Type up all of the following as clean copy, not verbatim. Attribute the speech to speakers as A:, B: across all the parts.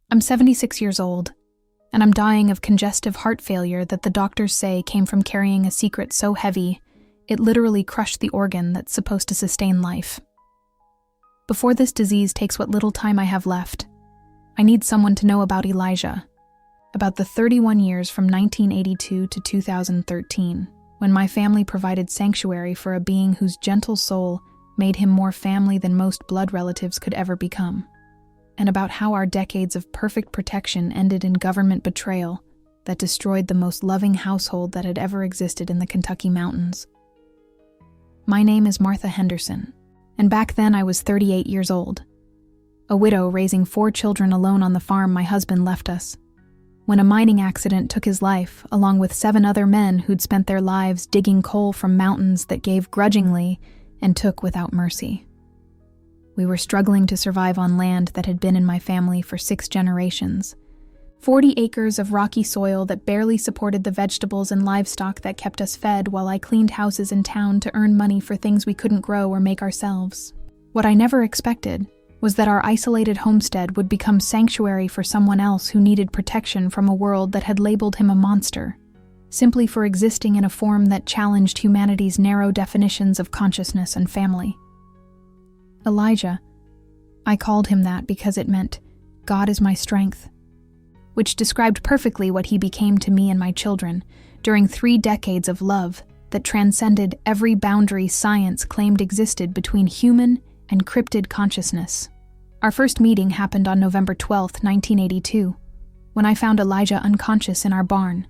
A: I'm 76 years old, and I'm dying of congestive heart failure that the doctors say came from carrying a secret so heavy it literally crushed the organ that's supposed to sustain life. Before this disease takes what little time I have left, I need someone to know about Elijah, about the 31 years from 1982 to 2013, when my family provided sanctuary for a being whose gentle soul made him more family than most blood relatives could ever become, and about how our decades of perfect protection ended in government betrayal that destroyed the most loving household that had ever existed in the Kentucky mountains. My name is Martha Henderson, and back then I was 38 years old, a widow raising 4 children alone on the farm my husband left us, when a mining accident took his life, along with 7 other men who'd spent their lives digging coal from mountains that gave grudgingly and took without mercy. We were struggling to survive on land that had been in my family for 6 generations, 40 acres of rocky soil that barely supported the vegetables and livestock that kept us fed while I cleaned houses in town to earn money for things we couldn't grow or make ourselves. What I never expected was that our isolated homestead would become sanctuary for someone else who needed protection from a world that had labeled him a monster, simply for existing in a form that challenged humanity's narrow definitions of consciousness and family. Elijah. I called him that because it meant, God is my strength, which described perfectly what he became to me and my children during 3 decades of love that transcended every boundary science claimed existed between human and cryptid consciousness. Our first meeting happened on November 12, 1982, when I found Elijah unconscious in our barn,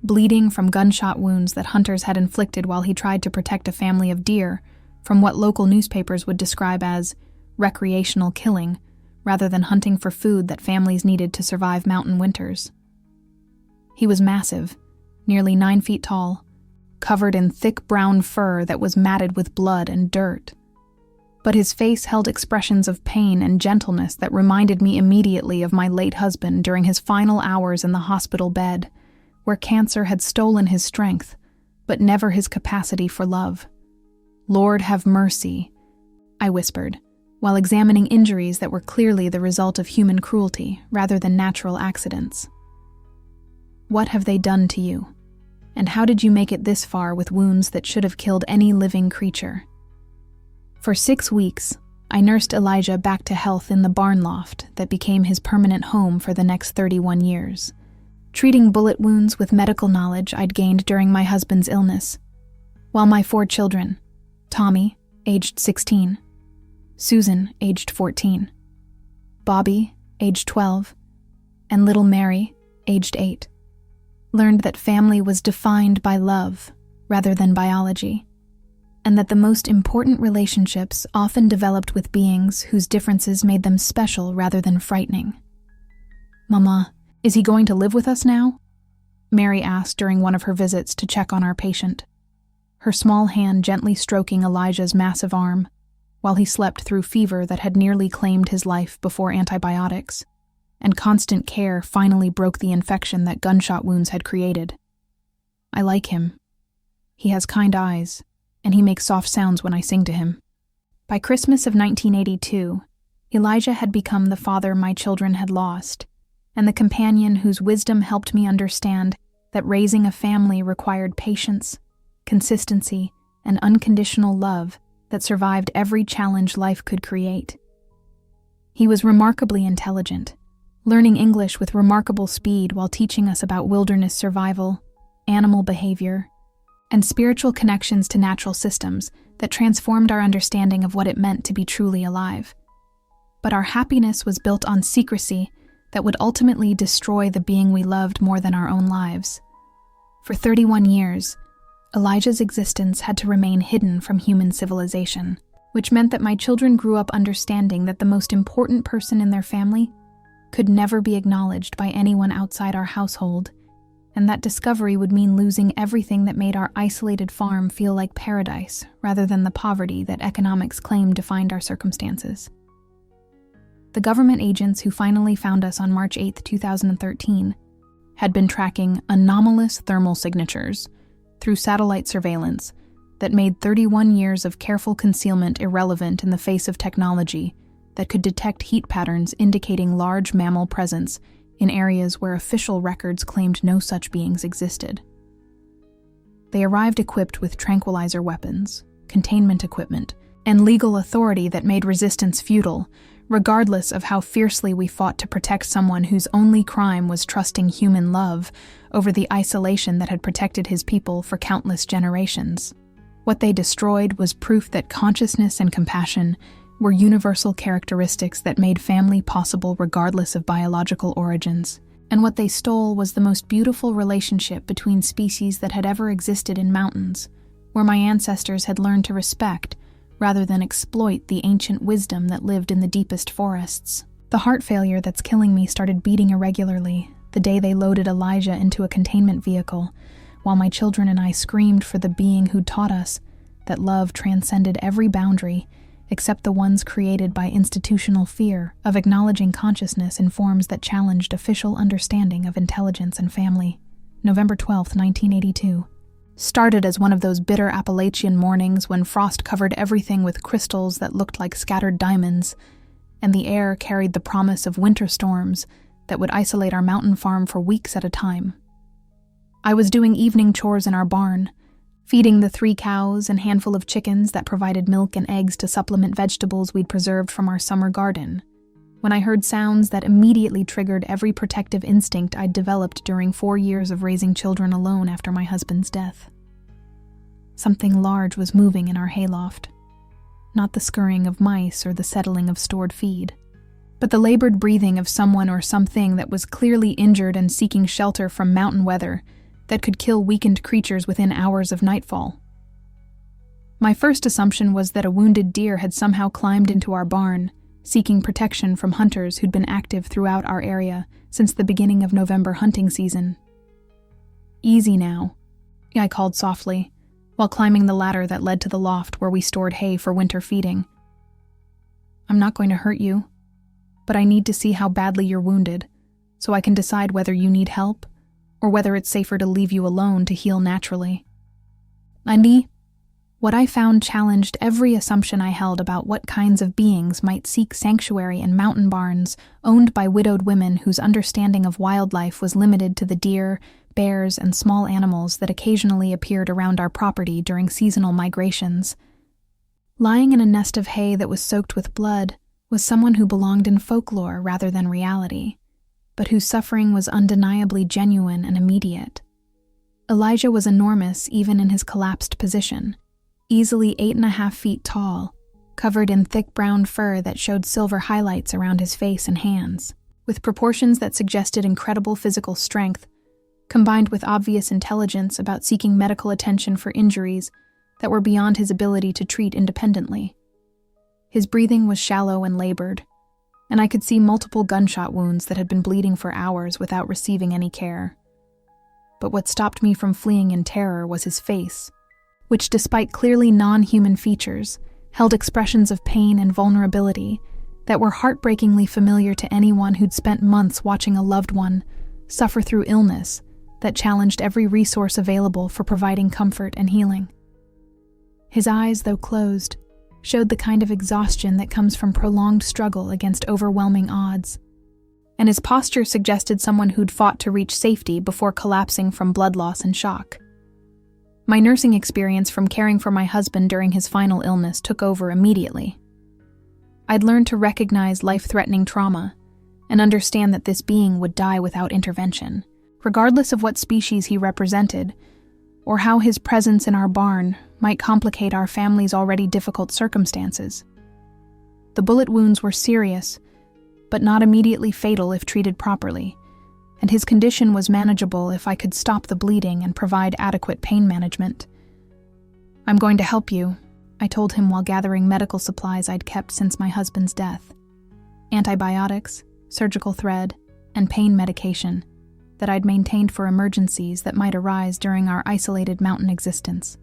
A: bleeding from gunshot wounds that hunters had inflicted while he tried to protect a family of deer from what local newspapers would describe as recreational killing, rather than hunting for food that families needed to survive mountain winters. He was massive, nearly 9 feet tall, covered in thick brown fur that was matted with blood and dirt. But his face held expressions of pain and gentleness that reminded me immediately of my late husband during his final hours in the hospital bed, where cancer had stolen his strength, but never his capacity for love. Lord have mercy, I whispered, while examining injuries that were clearly the result of human cruelty rather than natural accidents. What have they done to you? And how did you make it this far with wounds that should have killed any living creature? For 6 weeks, I nursed Elijah back to health in the barn loft that became his permanent home for the next 31 years, treating bullet wounds with medical knowledge I'd gained during my husband's illness, while my 4 children, Tommy, aged 16, Susan, aged 14, Bobby, aged 12, and little Mary, aged 8, learned that family was defined by love rather than biology, and that the most important relationships often developed with beings whose differences made them special rather than frightening. "Mama, is he going to live with us now?" Mary asked during one of her visits to check on our patient, her small hand gently stroking Elijah's massive arm, while he slept through fever that had nearly claimed his life before antibiotics, and constant care finally broke the infection that gunshot wounds had created. "I like him. He has kind eyes, and he makes soft sounds when I sing to him." By Christmas of 1982, Elijah had become the father my children had lost, and the companion whose wisdom helped me understand that raising a family required patience, consistency, and unconditional love that survived every challenge life could create. He was remarkably intelligent, learning English with remarkable speed while teaching us about wilderness survival, animal behavior, and spiritual connections to natural systems that transformed our understanding of what it meant to be truly alive. But our happiness was built on secrecy that would ultimately destroy the being we loved more than our own lives. For 31 years, Elijah's existence had to remain hidden from human civilization, which meant that my children grew up understanding that the most important person in their family could never be acknowledged by anyone outside our household, and that discovery would mean losing everything that made our isolated farm feel like paradise rather than the poverty that economics claimed defined our circumstances. The government agents who finally found us on March 8, 2013, had been tracking anomalous thermal signatures through satellite surveillance that made 31 years of careful concealment irrelevant in the face of technology that could detect heat patterns indicating large mammal presence in areas where official records claimed no such beings existed. They arrived equipped with tranquilizer weapons, containment equipment, and legal authority that made resistance futile, regardless of how fiercely we fought to protect someone whose only crime was trusting human love over the isolation that had protected his people for countless generations. What they destroyed was proof that consciousness and compassion were universal characteristics that made family possible regardless of biological origins. And what they stole was the most beautiful relationship between species that had ever existed in mountains, where my ancestors had learned to respect rather than exploit the ancient wisdom that lived in the deepest forests. The heart failure that's killing me started beating irregularly the day they loaded Elijah into a containment vehicle, while my children and I screamed for the being who taught us that love transcended every boundary except the ones created by institutional fear of acknowledging consciousness in forms that challenged official understanding of intelligence and family. November 12, 1982. Started as one of those bitter Appalachian mornings when frost covered everything with crystals that looked like scattered diamonds, and the air carried the promise of winter storms that would isolate our mountain farm for weeks at a time. I was doing evening chores in our barn, feeding the 3 cows and handful of chickens that provided milk and eggs to supplement vegetables we'd preserved from our summer garden, when I heard sounds that immediately triggered every protective instinct I'd developed during 4 years of raising children alone after my husband's death. Something large was moving in our hayloft, not the scurrying of mice or the settling of stored feed, but the labored breathing of someone or something that was clearly injured and seeking shelter from mountain weather that could kill weakened creatures within hours of nightfall. My first assumption was that a wounded deer had somehow climbed into our barn, seeking protection from hunters who'd been active throughout our area since the beginning of November hunting season. "Easy now," I called softly, while climbing the ladder that led to the loft where we stored hay for winter feeding. "I'm not going to hurt you, but I need to see how badly you're wounded, so I can decide whether you need help or whether it's safer to leave you alone to heal naturally." What I found challenged every assumption I held about what kinds of beings might seek sanctuary in mountain barns owned by widowed women whose understanding of wildlife was limited to the deer, bears, and small animals that occasionally appeared around our property during seasonal migrations. Lying in a nest of hay that was soaked with blood was someone who belonged in folklore rather than reality, but whose suffering was undeniably genuine and immediate. Elijah was enormous even in his collapsed position, easily 8.5 feet tall, covered in thick brown fur that showed silver highlights around his face and hands, with proportions that suggested incredible physical strength, combined with obvious intelligence about seeking medical attention for injuries that were beyond his ability to treat independently. His breathing was shallow and labored, and I could see multiple gunshot wounds that had been bleeding for hours without receiving any care. But what stopped me from fleeing in terror was his face, which, despite clearly non-human features, held expressions of pain and vulnerability that were heartbreakingly familiar to anyone who'd spent months watching a loved one suffer through illness that challenged every resource available for providing comfort and healing. His eyes, though closed, showed the kind of exhaustion that comes from prolonged struggle against overwhelming odds, and his posture suggested someone who'd fought to reach safety before collapsing from blood loss and shock. My nursing experience from caring for my husband during his final illness took over immediately. I'd learned to recognize life-threatening trauma and understand that this being would die without intervention, regardless of what species he represented, or how his presence in our barn might complicate our family's already difficult circumstances. The bullet wounds were serious, but not immediately fatal if treated properly, and his condition was manageable if I could stop the bleeding and provide adequate pain management. "I'm going to help you," I told him while gathering medical supplies I'd kept since my husband's death. Antibiotics, surgical thread, and pain medication that I'd maintained for emergencies that might arise during our isolated mountain existence.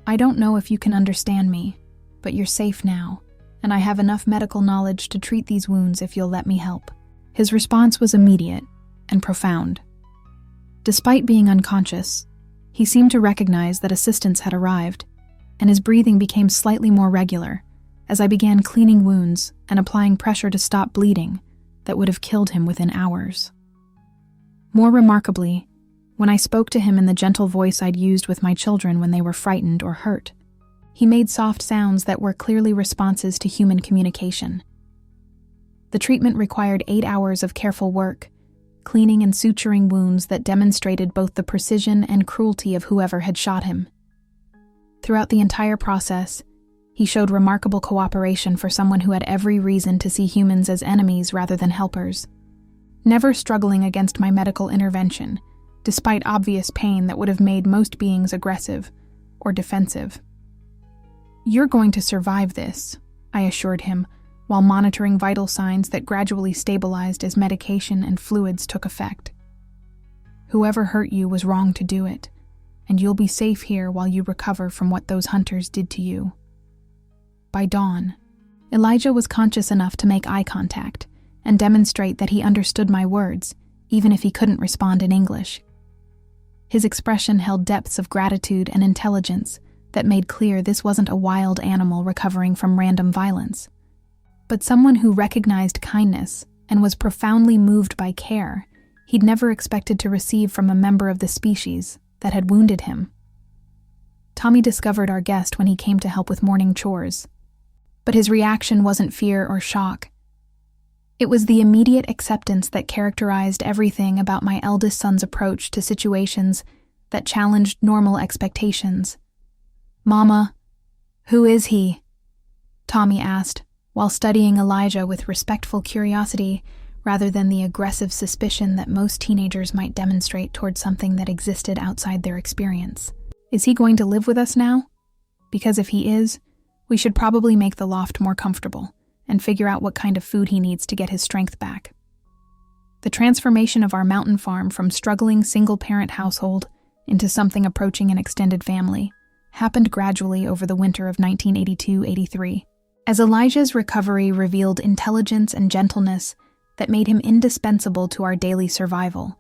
A: "I don't know if you can understand me, but you're safe now, and I have enough medical knowledge to treat these wounds if you'll let me help." His response was immediate and profound. Despite being unconscious, he seemed to recognize that assistance had arrived, and his breathing became slightly more regular as I began cleaning wounds and applying pressure to stop bleeding that would have killed him within hours. More remarkably, when I spoke to him in the gentle voice I'd used with my children when they were frightened or hurt, he made soft sounds that were clearly responses to human communication. The treatment required 8 hours of careful work, cleaning and suturing wounds that demonstrated both the precision and cruelty of whoever had shot him. Throughout the entire process, he showed remarkable cooperation for someone who had every reason to see humans as enemies rather than helpers, never struggling against my medical intervention, despite obvious pain that would have made most beings aggressive or defensive. "You're going to survive this," I assured him, while monitoring vital signs that gradually stabilized as medication and fluids took effect. "Whoever hurt you was wrong to do it, and you'll be safe here while you recover from what those hunters did to you." By dawn, Elijah was conscious enough to make eye contact and demonstrate that he understood my words, even if he couldn't respond in English. His expression held depths of gratitude and intelligence that made clear this wasn't a wild animal recovering from random violence, but someone who recognized kindness and was profoundly moved by care he'd never expected to receive from a member of the species that had wounded him. Tommy discovered our guest when he came to help with morning chores, but his reaction wasn't fear or shock. It was the immediate acceptance that characterized everything about my eldest son's approach to situations that challenged normal expectations. "Mama, who is he?" Tommy asked, while studying Elijah with respectful curiosity rather than the aggressive suspicion that most teenagers might demonstrate toward something that existed outside their experience. "Is he going to live with us now? Because if he is, we should probably make the loft more comfortable and figure out what kind of food he needs to get his strength back." The transformation of our mountain farm from struggling single-parent household into something approaching an extended family happened gradually over the winter of 1982-83. As Elijah's recovery revealed intelligence and gentleness that made him indispensable to our daily survival,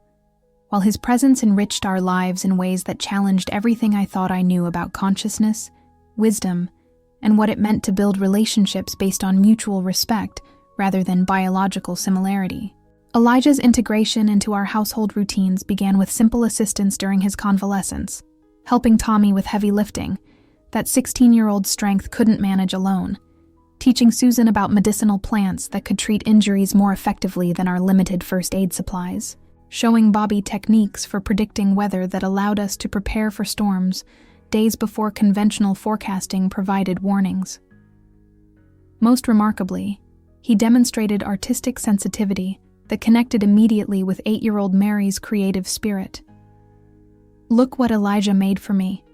A: while his presence enriched our lives in ways that challenged everything I thought I knew about consciousness, wisdom, and what it meant to build relationships based on mutual respect rather than biological similarity. Elijah's integration into our household routines began with simple assistance during his convalescence, helping Tommy with heavy lifting that 16-year-old's strength couldn't manage alone, teaching Susan about medicinal plants that could treat injuries more effectively than our limited first aid supplies, showing Bobby techniques for predicting weather that allowed us to prepare for storms days before conventional forecasting provided warnings. Most remarkably, he demonstrated artistic sensitivity that connected immediately with 8-year-old Mary's creative spirit. "Look what Elijah made for me,"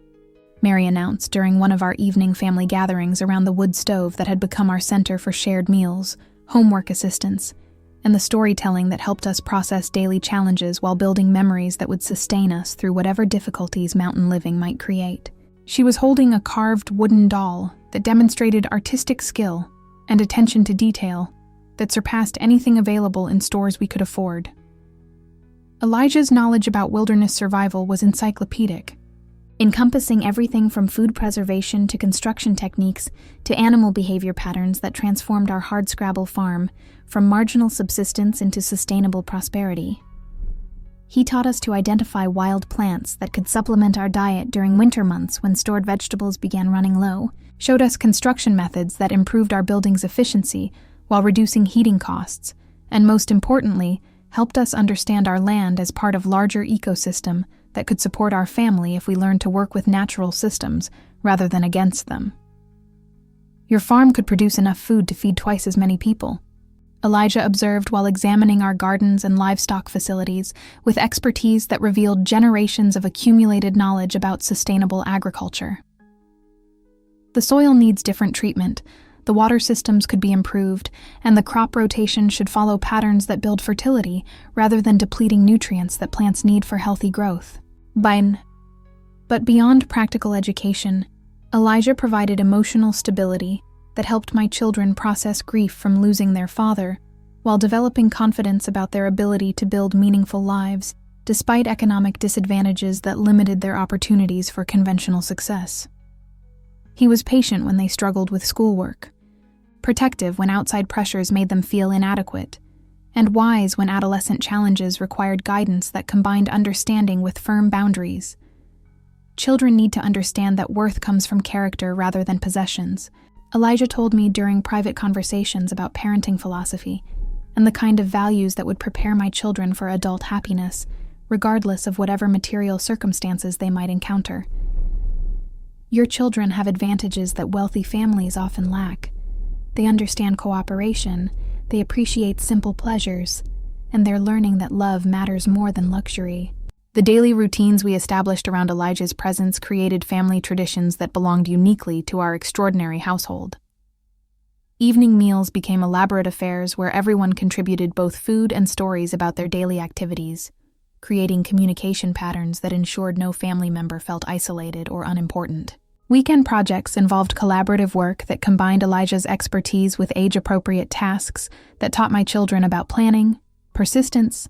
A: Mary announced during one of our evening family gatherings around the wood stove that had become our center for shared meals, homework assistance, and the storytelling that helped us process daily challenges while building memories that would sustain us through whatever difficulties mountain living might create. She was holding a carved wooden doll that demonstrated artistic skill and attention to detail that surpassed anything available in stores we could afford. Elijah's knowledge about wilderness survival was encyclopedic, encompassing everything from food preservation to construction techniques to animal behavior patterns that transformed our hardscrabble farm from marginal subsistence into sustainable prosperity. He taught us to identify wild plants that could supplement our diet during winter months when stored vegetables began running low, showed us construction methods that improved our building's efficiency while reducing heating costs, and most importantly, helped us understand our land as part of larger ecosystem that could support our family if we learned to work with natural systems rather than against them. "Your farm could produce enough food to feed twice as many people," Elijah observed while examining our gardens and livestock facilities with expertise that revealed generations of accumulated knowledge about sustainable agriculture. "The soil needs different treatment, the water systems could be improved, and the crop rotation should follow patterns that build fertility rather than depleting nutrients that plants need for healthy growth." But beyond practical education, Elijah provided emotional stability that helped my children process grief from losing their father, while developing confidence about their ability to build meaningful lives, despite economic disadvantages that limited their opportunities for conventional success. He was patient when they struggled with schoolwork, protective when outside pressures made them feel inadequate, and wise when adolescent challenges required guidance that combined understanding with firm boundaries. Children need to understand that worth comes from character rather than possessions. Elijah told me during private conversations about parenting philosophy and the kind of values that would prepare my children for adult happiness, regardless of whatever material circumstances they might encounter. Your children have advantages that wealthy families often lack. They understand cooperation, they appreciate simple pleasures, and they're learning that love matters more than luxury. The daily routines we established around Elijah's presence created family traditions that belonged uniquely to our extraordinary household. Evening meals became elaborate affairs where everyone contributed both food and stories about their daily activities, creating communication patterns that ensured no family member felt isolated or unimportant. Weekend projects involved collaborative work that combined Elijah's expertise with age-appropriate tasks that taught my children about planning, persistence,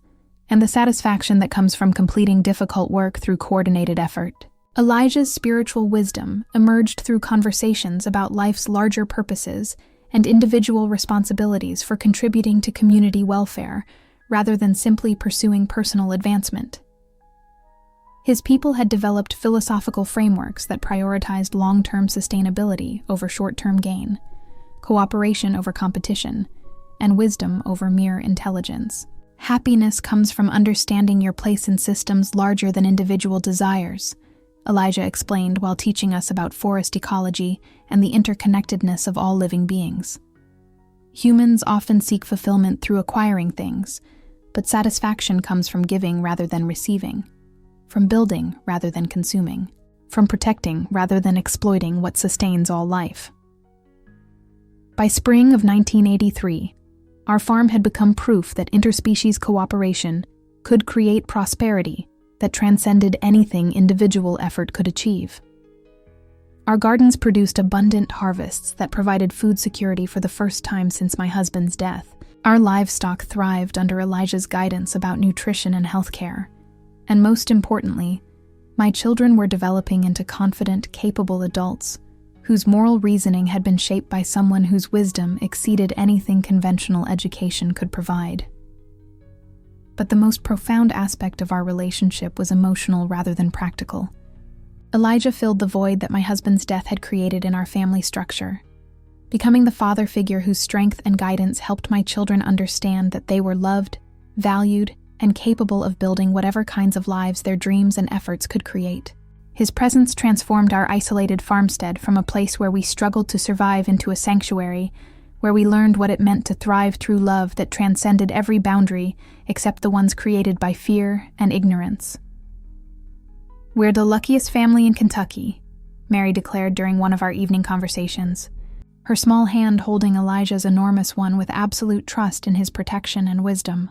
A: and the satisfaction that comes from completing difficult work through coordinated effort. Elijah's spiritual wisdom emerged through conversations about life's larger purposes and individual responsibilities for contributing to community welfare, rather than simply pursuing personal advancement. His people had developed philosophical frameworks that prioritized long-term sustainability over short-term gain, cooperation over competition, and wisdom over mere intelligence. Happiness comes from understanding your place in systems larger than individual desires, Elijah explained while teaching us about forest ecology and the interconnectedness of all living beings. Humans often seek fulfillment through acquiring things, but satisfaction comes from giving rather than receiving, from building rather than consuming, from protecting rather than exploiting what sustains all life. By spring of 1983, our farm had become proof that interspecies cooperation could create prosperity that transcended anything individual effort could achieve. Our gardens produced abundant harvests that provided food security for the first time since my husband's death. Our livestock thrived under Elijah's guidance about nutrition and healthcare. And most importantly, my children were developing into confident, capable adults whose moral reasoning had been shaped by someone whose wisdom exceeded anything conventional education could provide. But the most profound aspect of our relationship was emotional rather than practical. Elijah filled the void that my husband's death had created in our family structure, becoming the father figure whose strength and guidance helped my children understand that they were loved, valued, and capable of building whatever kinds of lives their dreams and efforts could create. His presence transformed our isolated farmstead from a place where we struggled to survive into a sanctuary, where we learned what it meant to thrive through love that transcended every boundary except the ones created by fear and ignorance. "We're the luckiest family in Kentucky," Mary declared during one of our evening conversations, her small hand holding Elijah's enormous one with absolute trust in his protection and wisdom.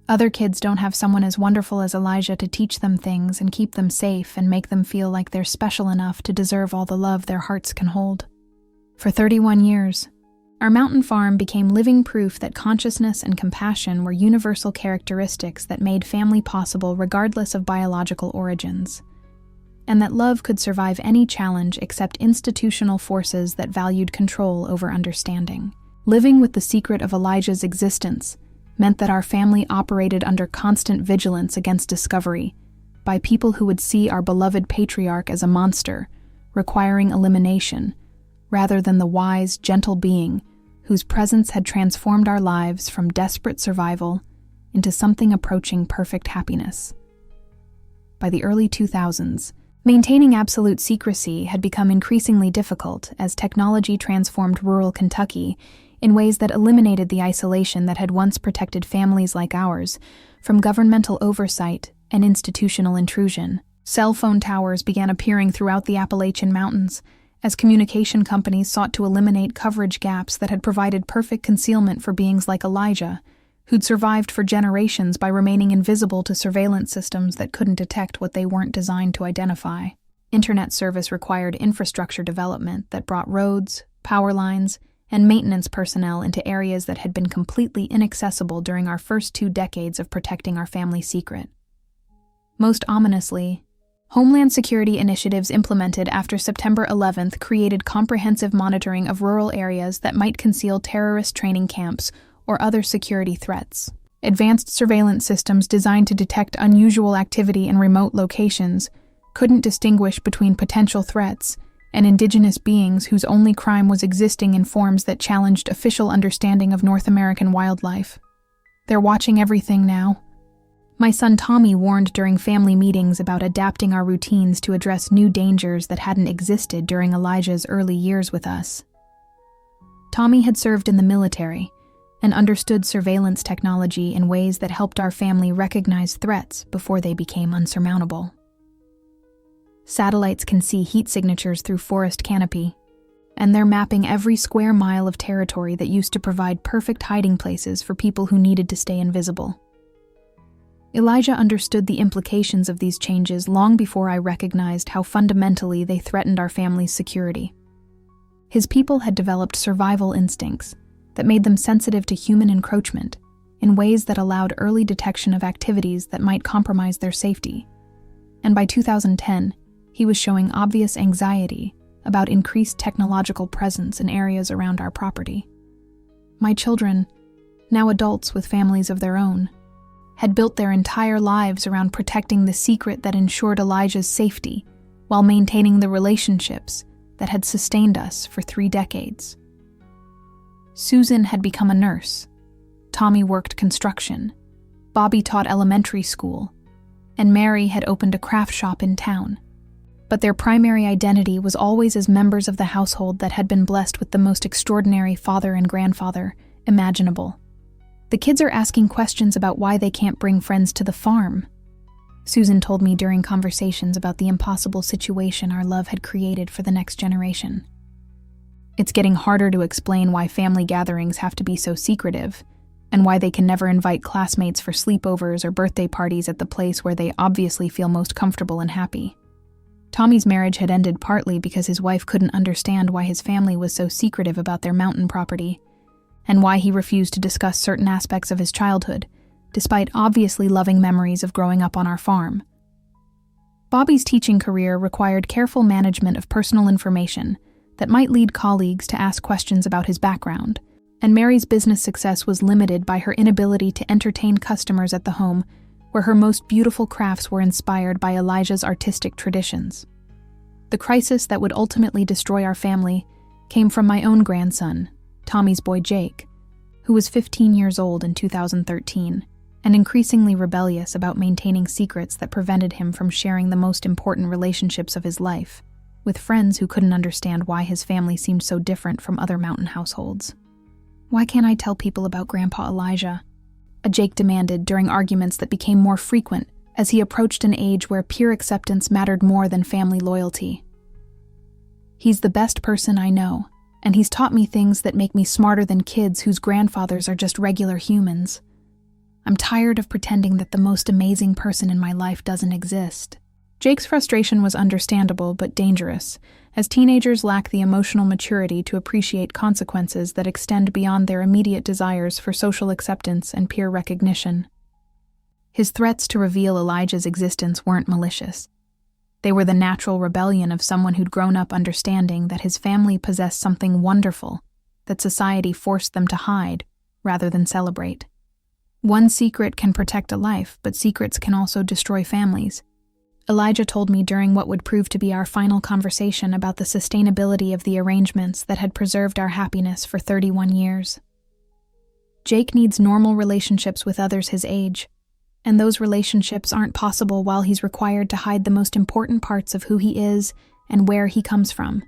A: "Other kids don't have someone as wonderful as Elijah to teach them things and keep them safe and make them feel like they're special enough to deserve all the love their hearts can hold." For 31 years, our mountain farm became living proof that consciousness and compassion were universal characteristics that made family possible regardless of biological origins, and that love could survive any challenge except institutional forces that valued control over understanding. Living with the secret of Elijah's existence meant that our family operated under constant vigilance against discovery by people who would see our beloved patriarch as a monster, requiring elimination, rather than the wise, gentle being whose presence had transformed our lives from desperate survival into something approaching perfect happiness. By the early 2000s, maintaining absolute secrecy had become increasingly difficult as technology transformed rural Kentucky in ways that eliminated the isolation that had once protected families like ours from governmental oversight and institutional intrusion. Cell phone towers began appearing throughout the Appalachian Mountains as communication companies sought to eliminate coverage gaps that had provided perfect concealment for beings like Elijah, who'd survived for generations by remaining invisible to surveillance systems that couldn't detect what they weren't designed to identify. Internet service required infrastructure development that brought roads, power lines, and maintenance personnel into areas that had been completely inaccessible during our first 2 decades of protecting our family secret. Most ominously, Homeland Security initiatives implemented after September 11th created comprehensive monitoring of rural areas that might conceal terrorist training camps or other security threats. Advanced surveillance systems designed to detect unusual activity in remote locations couldn't distinguish between potential threats and indigenous beings whose only crime was existing in forms that challenged official understanding of North American wildlife. They're watching everything now. My son Tommy warned during family meetings about adapting our routines to address new dangers that hadn't existed during Elijah's early years with us. Tommy had served in the military and understood surveillance technology in ways that helped our family recognize threats before they became unsurmountable. Satellites can see heat signatures through forest canopy, and they're mapping every square mile of territory that used to provide perfect hiding places for people who needed to stay invisible. Elijah understood the implications of these changes long before I recognized how fundamentally they threatened our family's security. His people had developed survival instincts that made them sensitive to human encroachment in ways that allowed early detection of activities that might compromise their safety. And by 2010, he was showing obvious anxiety about increased technological presence in areas around our property. My children, now adults with families of their own, had built their entire lives around protecting the secret that ensured Elijah's safety while maintaining the relationships that had sustained us for 3 decades. Susan had become a nurse, Tommy worked construction, Bobby taught elementary school, and Mary had opened a craft shop in town. But their primary identity was always as members of the household that had been blessed with the most extraordinary father and grandfather imaginable. The kids are asking questions about why they can't bring friends to the farm. Susan told me during conversations about the impossible situation our love had created for the next generation. It's getting harder to explain why family gatherings have to be so secretive, and why they can never invite classmates for sleepovers or birthday parties at the place where they obviously feel most comfortable and happy. Tommy's marriage had ended partly because his wife couldn't understand why his family was so secretive about their mountain property, and why he refused to discuss certain aspects of his childhood, despite obviously loving memories of growing up on our farm. Bobby's teaching career required careful management of personal information that might lead colleagues to ask questions about his background, and Mary's business success was limited by her inability to entertain customers at the home where her most beautiful crafts were inspired by Elijah's artistic traditions. The crisis that would ultimately destroy our family came from my own grandson, Tommy's boy Jake, who was 15 years old in 2013 and increasingly rebellious about maintaining secrets that prevented him from sharing the most important relationships of his life with friends who couldn't understand why his family seemed so different from other mountain households. "Why can't I tell people about Grandpa Elijah?" Jake demanded during arguments that became more frequent as he approached an age where peer acceptance mattered more than family loyalty. "He's the best person I know, and he's taught me things that make me smarter than kids whose grandfathers are just regular humans. I'm tired of pretending that the most amazing person in my life doesn't exist." Jake's frustration was understandable but dangerous, as teenagers lack the emotional maturity to appreciate consequences that extend beyond their immediate desires for social acceptance and peer recognition. His threats to reveal Elijah's existence weren't malicious. They were the natural rebellion of someone who'd grown up understanding that his family possessed something wonderful that society forced them to hide rather than celebrate. One secret can protect a life, but secrets can also destroy families. Elijah told me during what would prove to be our final conversation about the sustainability of the arrangements that had preserved our happiness for 31 years. Jake needs normal relationships with others his age, and those relationships aren't possible while he's required to hide the most important parts of who he is and where he comes from.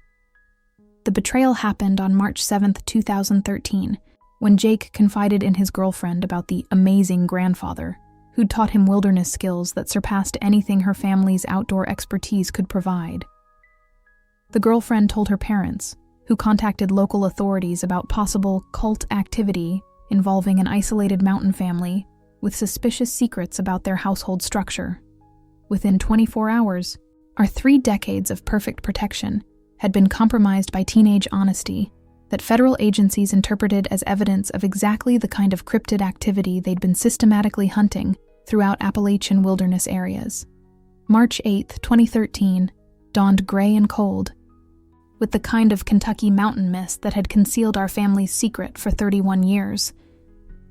A: The betrayal happened on March 7, 2013, when Jake confided in his girlfriend about the amazing grandfather who'd taught him wilderness skills that surpassed anything her family's outdoor expertise could provide. The girlfriend told her parents, who contacted local authorities about possible cult activity involving an isolated mountain family with suspicious secrets about their household structure. Within 24 hours, our 3 decades of perfect protection had been compromised by teenage honesty that federal agencies interpreted as evidence of exactly the kind of cryptid activity they'd been systematically hunting throughout Appalachian wilderness areas. March 8, 2013, dawned gray and cold, with the kind of Kentucky mountain mist that had concealed our family's secret for 31 years,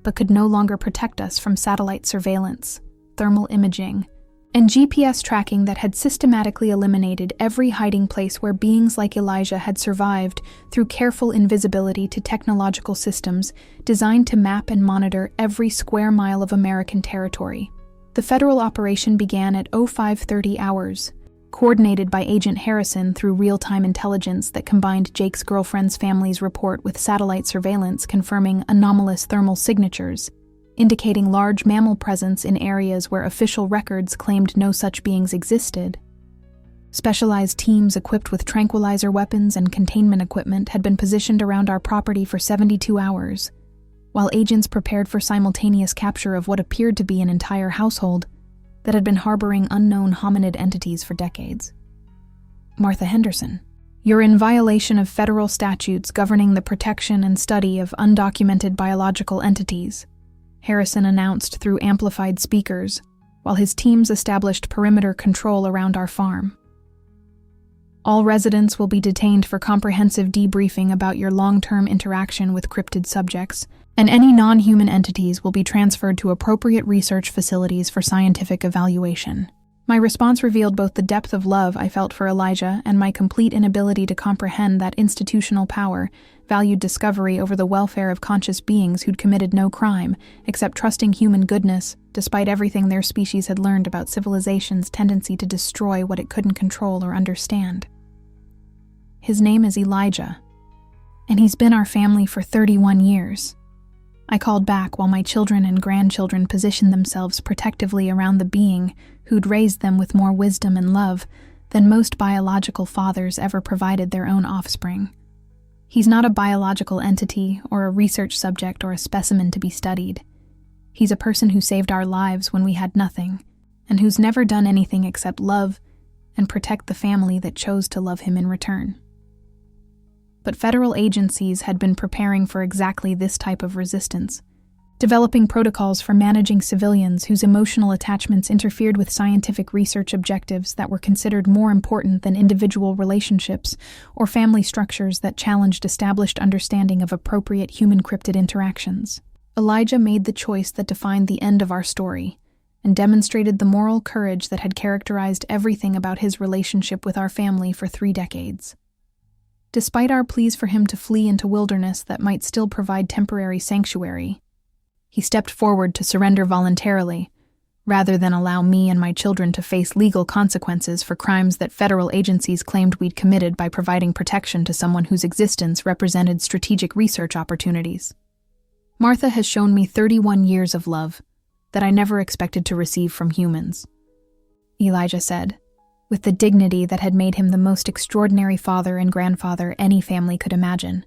A: but could no longer protect us from satellite surveillance, thermal imaging, and GPS tracking that had systematically eliminated every hiding place where beings like Elijah had survived through careful invisibility to technological systems designed to map and monitor every square mile of American territory. The federal operation began at 0530 hours, coordinated by Agent Harrison through real-time intelligence that combined Jake's girlfriend's family's report with satellite surveillance confirming anomalous thermal signatures, indicating large mammal presence in areas where official records claimed no such beings existed. Specialized teams equipped with tranquilizer weapons and containment equipment had been positioned around our property for 72 hours, while agents prepared for simultaneous capture of what appeared to be an entire household that had been harboring unknown hominid entities for decades. Martha Henderson, you're in violation of federal statutes governing the protection and study of undocumented biological entities, Harrison announced through amplified speakers, while his teams established perimeter control around our farm. All residents will be detained for comprehensive debriefing about your long-term interaction with cryptid subjects, and any non-human entities will be transferred to appropriate research facilities for scientific evaluation. My response revealed both the depth of love I felt for Elijah and my complete inability to comprehend that institutional power valued discovery over the welfare of conscious beings who'd committed no crime, except trusting human goodness, despite everything their species had learned about civilization's tendency to destroy what it couldn't control or understand. His name is Elijah, and he's been our family for 31 years. I called back while my children and grandchildren positioned themselves protectively around the being who'd raised them with more wisdom and love than most biological fathers ever provided their own offspring. He's not a biological entity or a research subject or a specimen to be studied. He's a person who saved our lives when we had nothing, and who's never done anything except love and protect the family that chose to love him in return. But federal agencies had been preparing for exactly this type of resistance, developing protocols for managing civilians whose emotional attachments interfered with scientific research objectives that were considered more important than individual relationships or family structures that challenged established understanding of appropriate human-cryptid interactions. Elijah made the choice that defined the end of our story and demonstrated the moral courage that had characterized everything about his relationship with our family for 3 decades. Despite our pleas for him to flee into wilderness that might still provide temporary sanctuary, he stepped forward to surrender voluntarily, rather than allow me and my children to face legal consequences for crimes that federal agencies claimed we'd committed by providing protection to someone whose existence represented strategic research opportunities. Martha has shown me 31 years of love that I never expected to receive from humans, Elijah said, with the dignity that had made him the most extraordinary father and grandfather any family could imagine.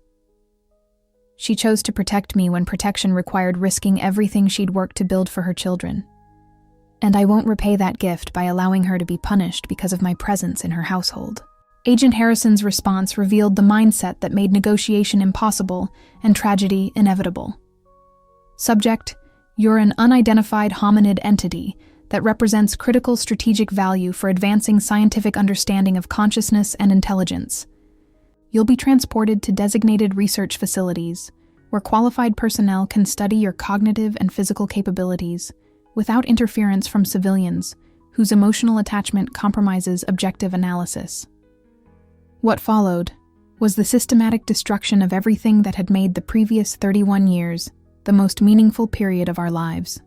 A: She chose to protect me when protection required risking everything she'd worked to build for her children. And I won't repay that gift by allowing her to be punished because of my presence in her household. Agent Harrison's response revealed the mindset that made negotiation impossible and tragedy inevitable. Subject: you're an unidentified hominid entity that represents critical strategic value for advancing scientific understanding of consciousness and intelligence. You'll be transported to designated research facilities, where qualified personnel can study your cognitive and physical capabilities without interference from civilians whose emotional attachment compromises objective analysis. What followed was the systematic destruction of everything that had made the previous 31 years the most meaningful period of our lives.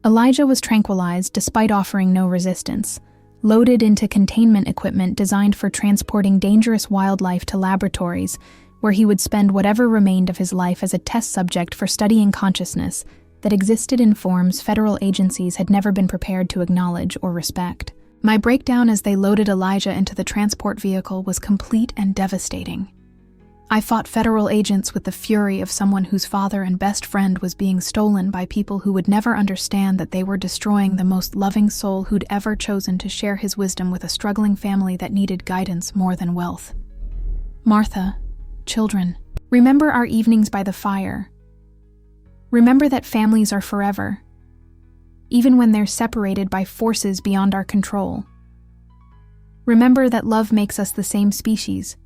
A: Elijah was tranquilized despite offering no resistance, loaded into containment equipment designed for transporting dangerous wildlife to laboratories, where he would spend whatever remained of his life as a test subject for studying consciousness that existed in forms federal agencies had never been prepared to acknowledge or respect. My breakdown as they loaded Elijah into the transport vehicle was complete and devastating. I fought federal agents with the fury of someone whose father and best friend was being stolen by people who would never understand that they were destroying the most loving soul who'd ever chosen to share his wisdom with a struggling family that needed guidance more than wealth. Martha, children, remember our evenings by the fire. Remember that families are forever. even when they're separated by forces beyond our control. Remember that love makes us the same species.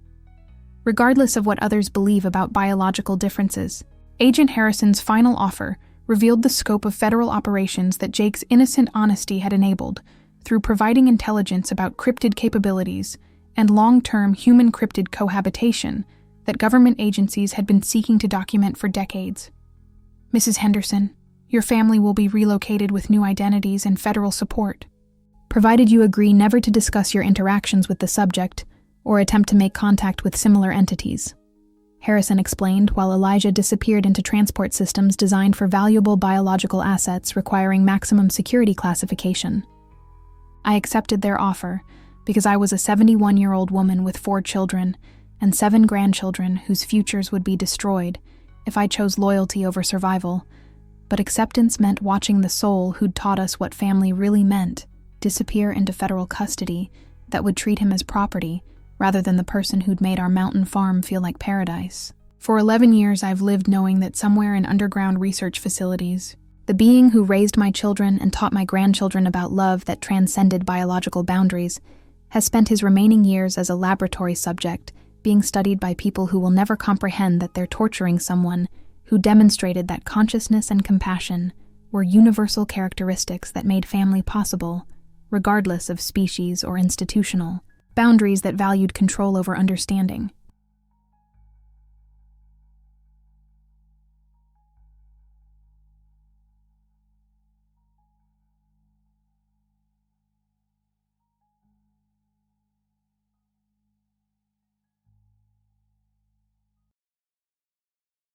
A: Regardless of what others believe about biological differences, Agent Harrison's final offer revealed the scope of federal operations that Jake's innocent honesty had enabled through providing intelligence about cryptid capabilities and long-term human-cryptid cohabitation that government agencies had been seeking to document for decades. Mrs. Henderson, your family will be relocated with new identities and federal support, provided you agree never to discuss your interactions with the subject or attempt to make contact with similar entities, Harrison explained while Elijah disappeared into transport systems designed for valuable biological assets requiring maximum security classification. I accepted their offer because I was a 71-year-old woman with 4 children and 7 grandchildren whose futures would be destroyed if I chose loyalty over survival, but acceptance meant watching the soul who'd taught us what family really meant disappear into federal custody that would treat him as property rather than the person who'd made our mountain farm feel like paradise. For 11 years, I've lived knowing that somewhere in underground research facilities, the being who raised my children and taught my grandchildren about love that transcended biological boundaries has spent his remaining years as a laboratory subject being studied by people who will never comprehend that they're torturing someone who demonstrated that consciousness and compassion were universal characteristics that made family possible, regardless of species or institutional, boundaries that valued control over understanding.